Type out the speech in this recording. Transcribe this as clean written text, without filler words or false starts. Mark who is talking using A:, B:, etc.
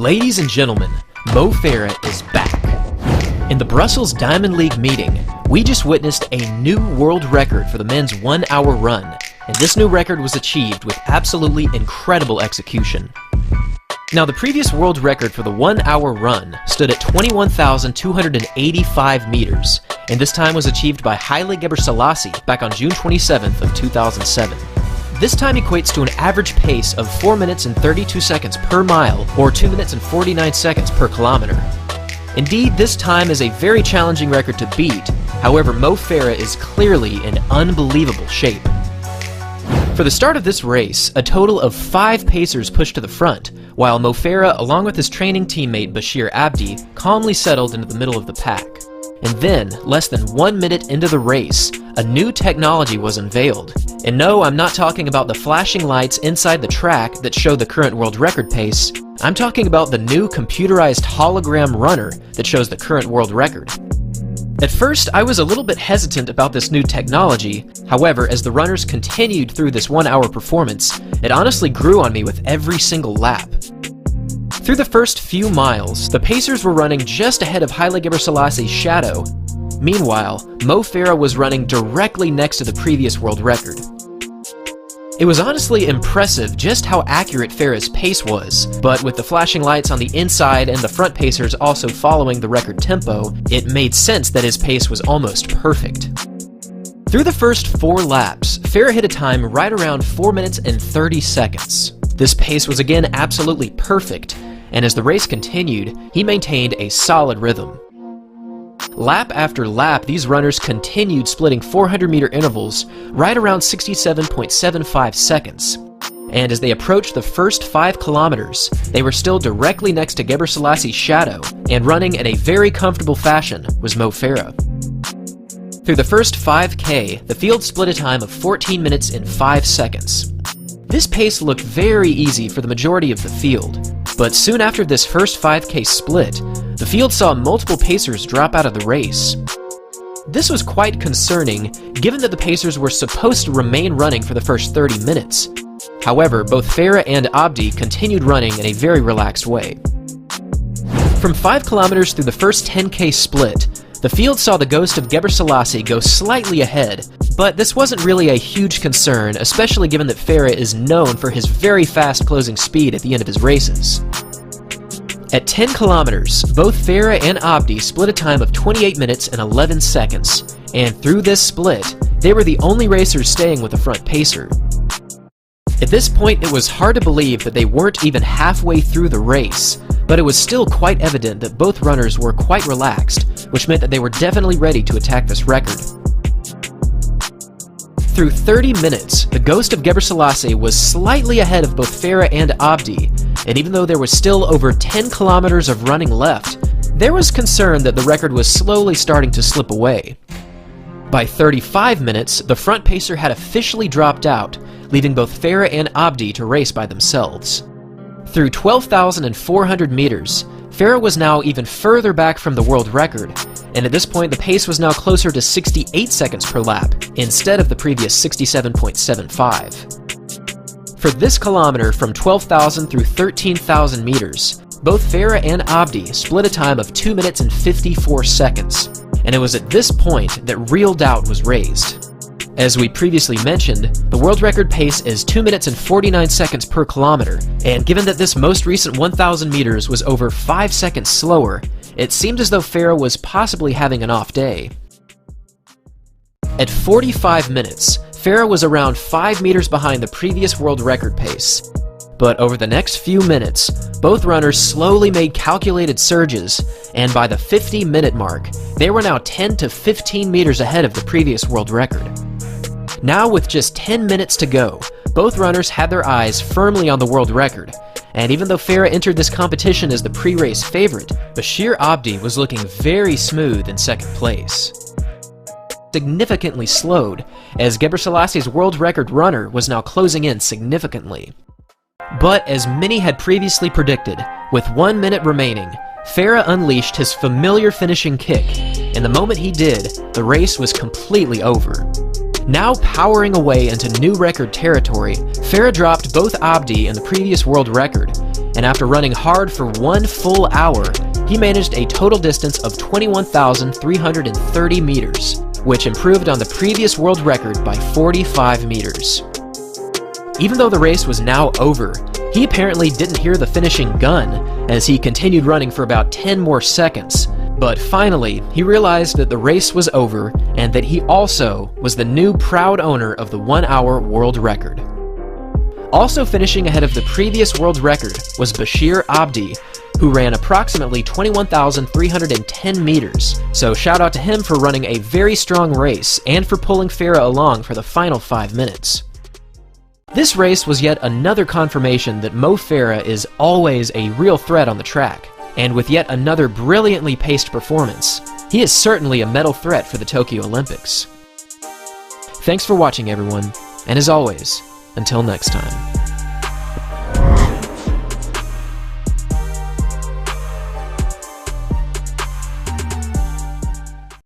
A: Ladies and gentlemen, Mo Farah is back. In the Brussels Diamond League meeting, we just witnessed a new world record for the men's 1 hour run, and this new record was achieved with absolutely incredible execution. Now, the previous world record for the 1 hour run stood at 21,285 meters, and this time was achieved by Haile Gebrselassie back on June 27th of 2007. This time equates to an average pace of 4 minutes and 32 seconds per mile, or 2 minutes and 49 seconds per kilometer. Indeed, this time is a very challenging record to beat. However, Mo Farah is clearly in unbelievable shape. For the start of this race, a total of 5 pacers pushed to the front, while Mo Farah, along with his training teammate Bashir Abdi, calmly settled into the middle of the pack. And then, less than 1 minute into the race, a new technology was unveiled. And no, I'm not talking about the flashing lights inside the track that show the current world record pace. I'm talking about the new computerized hologram runner that shows the current world record. At first, I was a little bit hesitant about this new technology. However, as the runners continued through this 1 hour performance, it honestly grew on me with every single lap. Through the first few miles, the pacers were running just ahead of Haile Gebrselassie shadow. Meanwhile, Mo Farah was running directly next to the previous world record. It was honestly impressive just how accurate Farah's pace was, but with the flashing lights on the inside and the front pacers also following the record tempo, it made sense that his pace was almost perfect. Through the first 4 laps, Farah hit a time right around 4 minutes and 30 seconds. This pace was again absolutely perfect, and as the race continued, he maintained a solid rhythm. Lap after lap, these runners continued splitting 400-meter intervals right around 67.75 seconds. And as they approached the first 5 kilometers, they were still directly next to Gebrselassie shadow, and running in a very comfortable fashion was Mo Farah. Through the first 5K, the field split a time of 14 minutes and 5 seconds. This pace looked very easy for the majority of the field, but soon after this first 5K split, the field saw multiple pacers drop out of the race. This was quite concerning, given that the pacers were supposed to remain running for the first 30 minutes. However, both Farah and Abdi continued running in a very relaxed way. From 5 kilometers through the first 10K split, the field saw the ghost of Gebrselassie go slightly ahead, but this wasn't really a huge concern, especially given that Farah is known for his very fast closing speed at the end of his races. At 10 kilometers, both Farah and Abdi split a time of 28 minutes and 11 seconds, and through this split, they were the only racers staying with the front pacer. At this point, it was hard to believe that they weren't even halfway through the race, but it was still quite evident that both runners were quite relaxed, which meant that they were definitely ready to attack this record. Through 30 minutes, the ghost of Gebrselassie was slightly ahead of both Farah and Abdi, and even though there was still over 10 kilometers of running left, there was concern that the record was slowly starting to slip away. By 35 minutes, the front pacer had officially dropped out, leaving both Farah and Abdi to race by themselves. Through 12,400 meters, Farah was now even further back from the world record, and at this point the pace was now closer to 68 seconds per lap, instead of the previous 67.75. For this kilometer from 12,000 through 13,000 meters, both Farah and Abdi split a time of 2 minutes and 54 seconds, and it was at this point that real doubt was raised. As we previously mentioned, the world record pace is 2 minutes and 49 seconds per kilometer, and given that this most recent 1,000 meters was over 5 seconds slower, it seemed as though Farah was possibly having an off day. At 45 minutes, Farah was around 5 meters behind the previous world record pace. But over the next few minutes, both runners slowly made calculated surges, and by the 50-minute mark, they were now 10 to 15 meters ahead of the previous world record. Now with just 10 minutes to go, both runners had their eyes firmly on the world record, and even though Farah entered this competition as the pre-race favorite, Bashir Abdi was looking very smooth in second place. Significantly slowed, as Gebrselassie world record runner was now closing in significantly. But as many had previously predicted, with 1 minute remaining, Farah unleashed his familiar finishing kick, and the moment he did, the race was completely over. Now powering away into new record territory, Farah dropped both Abdi and the previous world record, and after running hard for 1 full hour, he managed a total distance of 21,330 meters, which improved on the previous world record by 45 meters. Even though the race was now over, he apparently didn't hear the finishing gun, as he continued running for about 10 more seconds. But finally, he realized that the race was over and that he also was the new proud owner of the 1-hour world record. Also finishing ahead of the previous world record was Bashir Abdi, who ran approximately 21,310 meters, so shout out to him for running a very strong race and for pulling Farah along for the final 5 minutes. This race was yet another confirmation that Mo Farah is always a real threat on the track, and with yet another brilliantly paced performance, he is certainly a medal threat for the Tokyo Olympics. Thanks for watching, everyone, and as always, until next time.